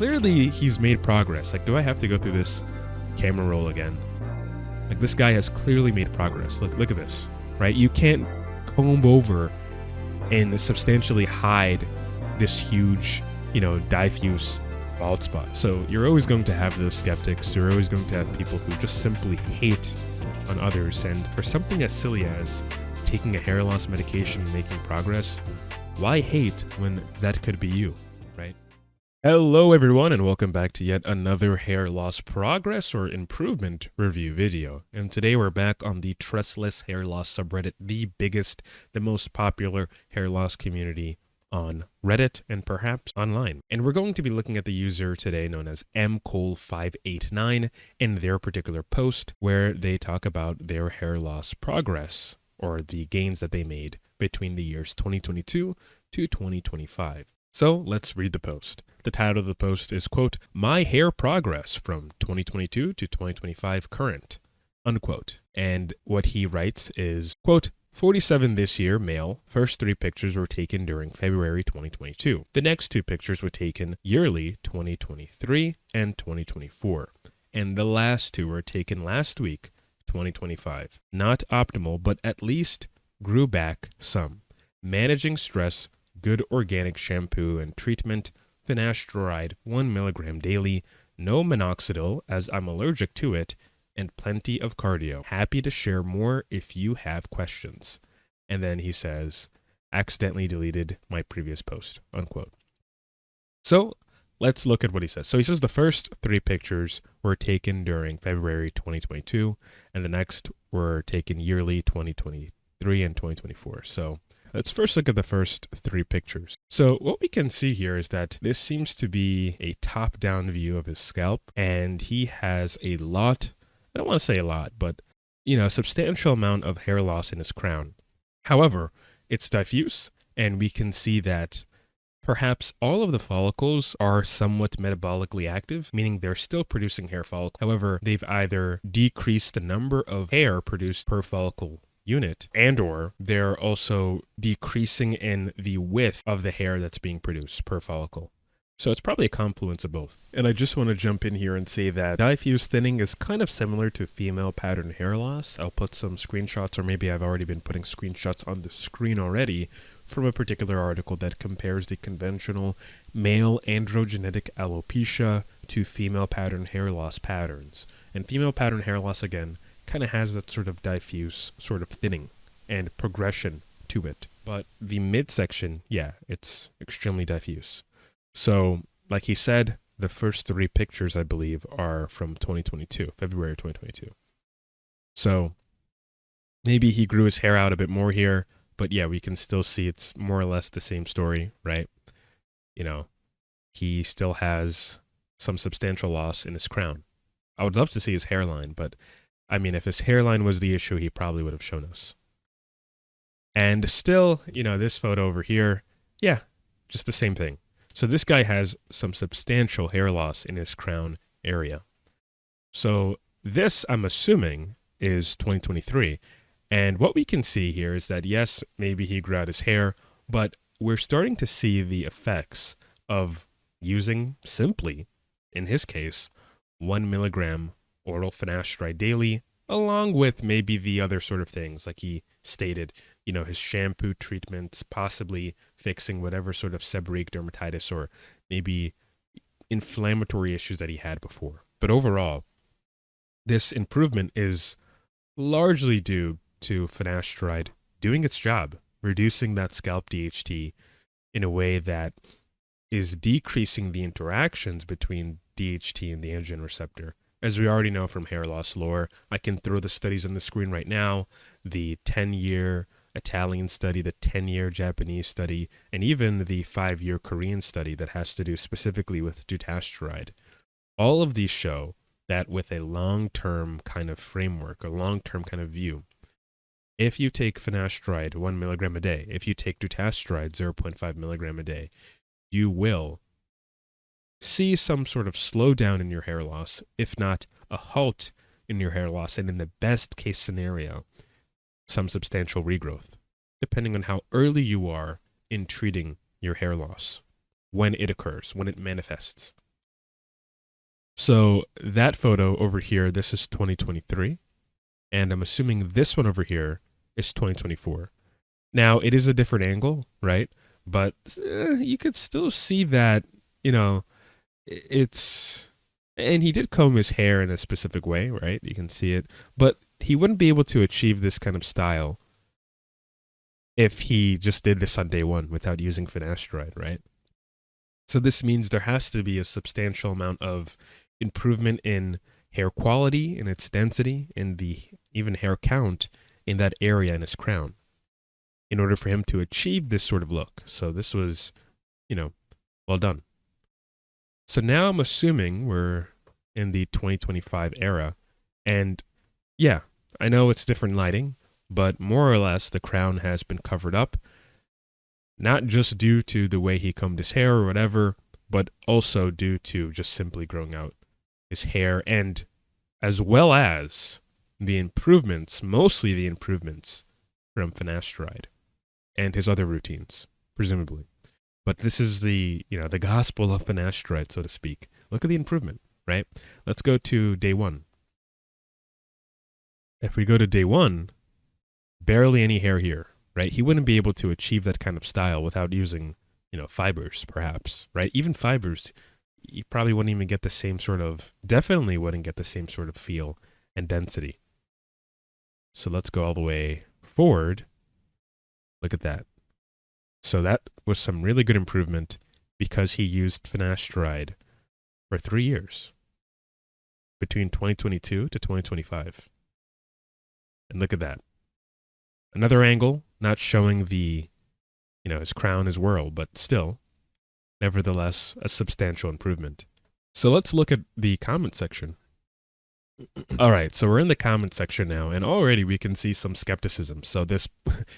clearly he's made progress. Like, do I have to go through this camera roll again? Like, this guy has clearly made progress. Look at this, right? You can't comb over and substantially hide this huge, diffuse bald spot. So you're always going to have those skeptics. You're always going to have people who just simply hate on others. And for something as silly as taking a hair loss medication and making progress, why hate when that could be you, right? Hello everyone, and welcome back to yet another hair loss progress or improvement review video. And today we're back on the trustless hair loss subreddit, the biggest, the most popular hair loss community on Reddit and perhaps online. And we're going to be looking at the user today known as mcole589 in their particular post where they talk about their hair loss progress or the gains that they made between the years 2022 to 2025. So let's read the post. The title of the post is, quote, "My hair progress from 2022 to 2025 current," unquote. And what he writes is, quote, 47 this year, male. First 3 pictures were taken during February 2022. The next 2 pictures were taken yearly 2023 and 2024. And the last 2 were taken last week, 2025. Not optimal, but at least grew back some. Managing stress, good organic shampoo and treatment, Finasteride 1 milligram daily, no minoxidil as I'm allergic to it, and plenty of cardio. Happy to share more if you have questions. And then he says, accidentally deleted my previous post, unquote. So let's look at what he says. So he says the first 3 pictures were taken during February 2022, and the next were taken yearly 2023 and 2024. So let's first look at the first 3 pictures. So what we can see here is that this seems to be a top-down view of his scalp, and he has a lot, I don't want to say a lot, but, a substantial amount of hair loss in his crown. However, it's diffuse, and we can see that perhaps all of the follicles are somewhat metabolically active, meaning they're still producing hair follicles. However, they've either decreased the number of hair produced per follicle unit, and or they're also decreasing in the width of the hair that's being produced per follicle. So it's probably a confluence of both. And I just want to jump in here and say that diffuse thinning is kind of similar to female pattern hair loss. I'll put some screenshots, or maybe I've already been putting screenshots on the screen already, from a particular article that compares the conventional male androgenetic alopecia to female pattern hair loss patterns. And female pattern hair loss, again, kind of has that sort of diffuse sort of thinning and progression to it. But the midsection, yeah, it's extremely diffuse. So, like he said, the first 3 pictures, I believe, are from 2022, February 2022. So, maybe he grew his hair out a bit more here, but yeah, we can still see it's more or less the same story, right? He still has some substantial loss in his crown. I would love to see his hairline, but I mean, if his hairline was the issue, he probably would have shown us. And still, this photo over here, yeah, just the same thing. So this guy has some substantial hair loss in his crown area. So this, I'm assuming, is 2023. And what we can see here is that, yes, maybe he grew out his hair, but we're starting to see the effects of using simply, in his case, 1 milligram oral finasteride daily, along with maybe the other sort of things, like he stated, his shampoo treatments, possibly fixing whatever sort of seborrheic dermatitis or maybe inflammatory issues that he had before. But overall, this improvement is largely due to finasteride doing its job, reducing that scalp DHT in a way that is decreasing the interactions between DHT and the androgen receptor. As we already know from hair loss lore, I can throw the studies on the screen right now, the 10-year Italian study, the 10-year Japanese study, and even the 5-year Korean study that has to do specifically with dutasteride. All of these show that with a long-term kind of framework, a long-term kind of view, if you take finasteride 1 milligram a day, if you take dutasteride 0.5 milligram a day, you will see some sort of slowdown in your hair loss, if not a halt in your hair loss, and in the best case scenario, some substantial regrowth, depending on how early you are in treating your hair loss, when it occurs, when it manifests. So that photo over here, this is 2023. And I'm assuming this one over here is 2024. Now, it is a different angle, right? But you could still see that, it's... And he did comb his hair in a specific way, right? You can see it. But he wouldn't be able to achieve this kind of style if he just did this on day one without using finasteride, right? So this means there has to be a substantial amount of improvement in hair quality, in its density, in the even hair count in that area in his crown in order for him to achieve this sort of look. So this was, well done. So now I'm assuming we're in the 2025 era. And yeah, I know it's different lighting, but more or less the crown has been covered up, not just due to the way he combed his hair or whatever, but also due to just simply growing out his hair, and as well as the improvements, mostly the improvements from finasteride and his other routines, presumably. But this is the gospel of finasteride, so to speak. Look at the improvement, right? Let's go to day one. If we go to day one, barely any hair here, right? He wouldn't be able to achieve that kind of style without using, fibers, perhaps, right? Even fibers, you probably wouldn't even get the same definitely wouldn't get the same sort of feel and density. So let's go all the way forward. Look at that. So that was some really good improvement because he used finasteride for 3 years, between 2022 to 2025. And look at that. Another angle, not showing the, his crown, his whirl, but still, nevertheless, a substantial improvement. So let's look at the comment section. All right, so we're in the comment section now, and already we can see some skepticism. So this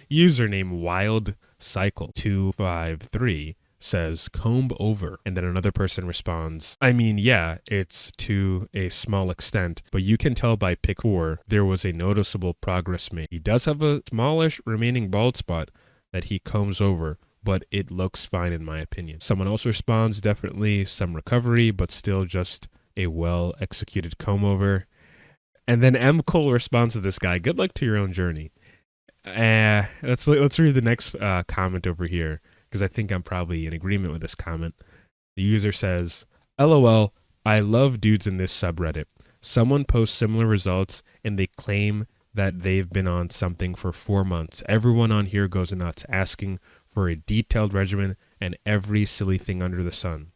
username WildCycle253 says comb over, and then another person responds, I mean, yeah, it's to a small extent, but you can tell by pic 4 there was a noticeable progress made. He does have a smallish remaining bald spot that he combs over, but it looks fine in my opinion. Someone else responds, definitely some recovery, but still just a well-executed comb over. And then M. Cole responds to this guy, good luck to your own journey. Let's read the next comment over here, because I think I'm probably in agreement with this comment. The user says, LOL, I love dudes in this subreddit. Someone posts similar results and they claim that they've been on something for 4 months. Everyone on here goes nuts asking for a detailed regimen and every silly thing under the sun.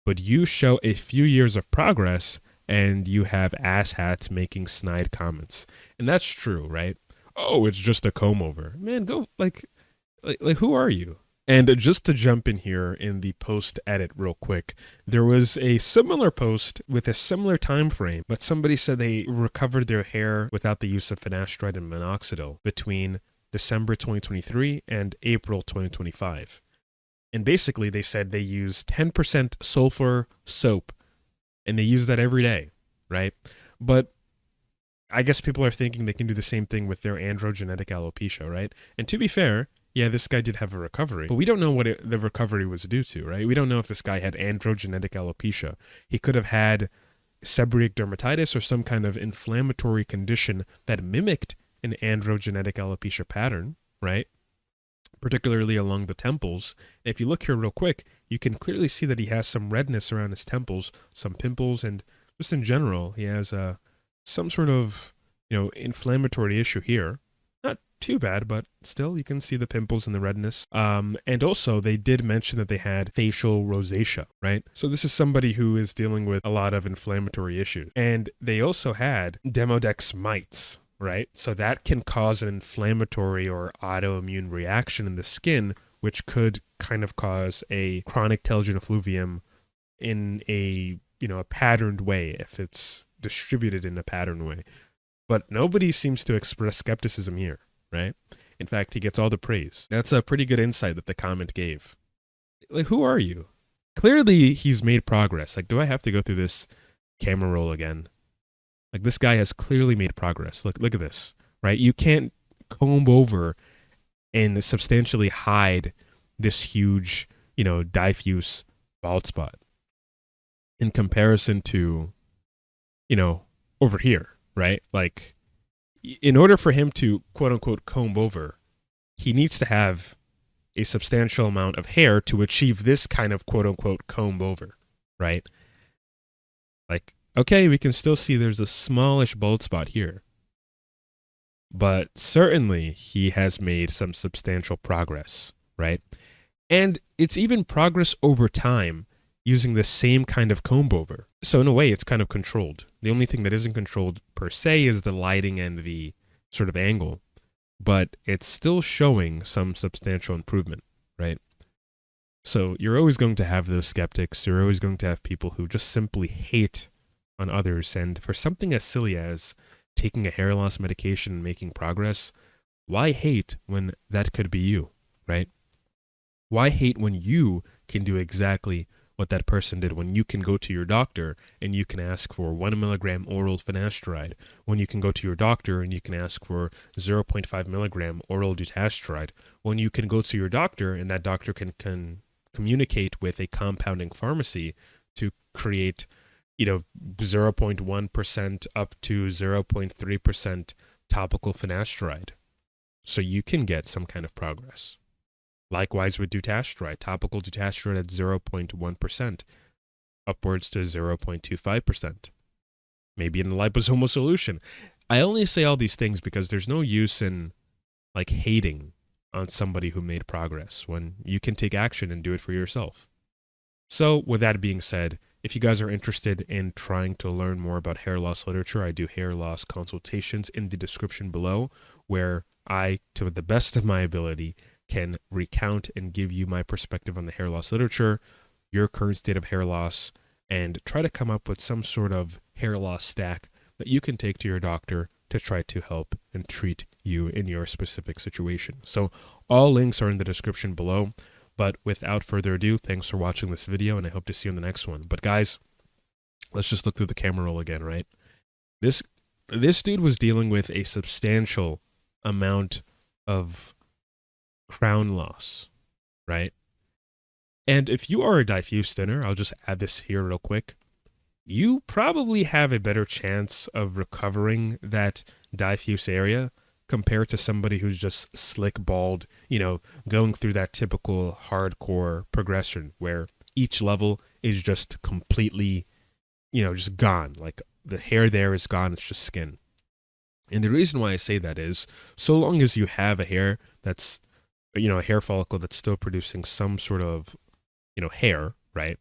But you show a few years of progress and you have asshats making snide comments. And that's true, right? Oh, it's just a comb over. Man, go, like who are you? And just to jump in here in the post edit real quick, there was a similar post with a similar time frame, but somebody said they recovered their hair without the use of finasteride and minoxidil between December 2023 and April 2025. And basically they said they used 10% sulfur soap and they use that every day, right? But I guess people are thinking they can do the same thing with their androgenetic alopecia, right? And to be fair, yeah, this guy did have a recovery, but we don't know what the recovery was due to, right? We don't know if this guy had androgenetic alopecia. He could have had seborrheic dermatitis or some kind of inflammatory condition that mimicked an androgenetic alopecia pattern, right? Particularly along the temples. And if you look here real quick, you can clearly see that he has some redness around his temples, some pimples, and just in general, he has some sort of, inflammatory issue here. Not too bad, but still, you can see the pimples and the redness. And also, they did mention that they had facial rosacea, right? So this is somebody who is dealing with a lot of inflammatory issues. And they also had Demodex mites, right? So that can cause an inflammatory or autoimmune reaction in the skin, which could kind of cause a chronic telogen effluvium in a patterned way if it's distributed in a patterned way. But nobody seems to express skepticism here, right? In fact, he gets all the praise. That's a pretty good insight that the comment gave. Like, who are you? Clearly, he's made progress. Like, do I have to go through this camera roll again? Like, this guy has clearly made progress. Look at this, right? You can't comb over and substantially hide this huge, diffuse bald spot in comparison to over here, right? Like, in order for him to quote unquote comb over, he needs to have a substantial amount of hair to achieve this kind of quote unquote comb over, right? Like, okay, we can still see there's a smallish bald spot here, but certainly he has made some substantial progress, right? And it's even progress over time using the same kind of comb over. So in a way, it's kind of controlled. The only thing that isn't controlled per se is the lighting and the sort of angle, but it's still showing some substantial improvement, right? So you're always going to have those skeptics. You're always going to have people who just simply hate on others. And for something as silly as taking a hair loss medication and making progress, why hate when that could be you, right? Why hate when you can do exactly what that person did, when you can go to your doctor and you can ask for 1 milligram oral finasteride, when you can go to your doctor and you can ask for 0.5 milligram oral dutasteride, when you can go to your doctor and that doctor can communicate with a compounding pharmacy to create 0.1% up to 0.3% topical finasteride, so you can get some kind of progress. Likewise with dutasteride, topical dutasteride at 0.1%, upwards to 0.25%. Maybe in a liposomal solution. I only say all these things because there's no use in hating on somebody who made progress when you can take action and do it for yourself. So with that being said, if you guys are interested in trying to learn more about hair loss literature, I do hair loss consultations in the description below, where I, to the best of my ability, can recount and give you my perspective on the hair loss literature, your current state of hair loss, and try to come up with some sort of hair loss stack that you can take to your doctor to try to help and treat you in your specific situation. So all links are in the description below. But without further ado, thanks for watching this video, and I hope to see you in the next one. But guys, let's just look through the camera roll again, right? This dude was dealing with a substantial amount of crown loss, right? And if you are a diffuse thinner, I'll just add this here real quick, you probably have a better chance of recovering that diffuse area compared to somebody who's just slick bald, going through that typical hardcore progression where each level is just completely, just gone. Like the hair there is gone, it's just skin. And the reason why I say that is, so long as you have a hair that's, a hair follicle that's still producing some sort of, hair, right?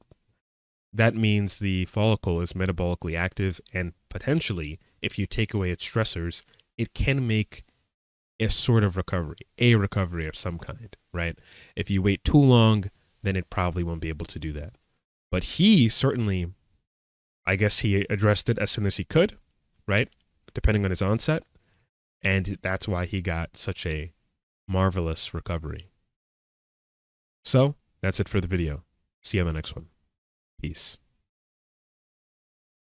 That means the follicle is metabolically active, and potentially, if you take away its stressors, it can make a sort of recovery, a recovery of some kind, right? If you wait too long, then it probably won't be able to do that. But he certainly, I guess he addressed it as soon as he could, right? Depending on his onset. And that's why he got such a marvelous recovery. So that's it for the video. See you on the next one. Peace.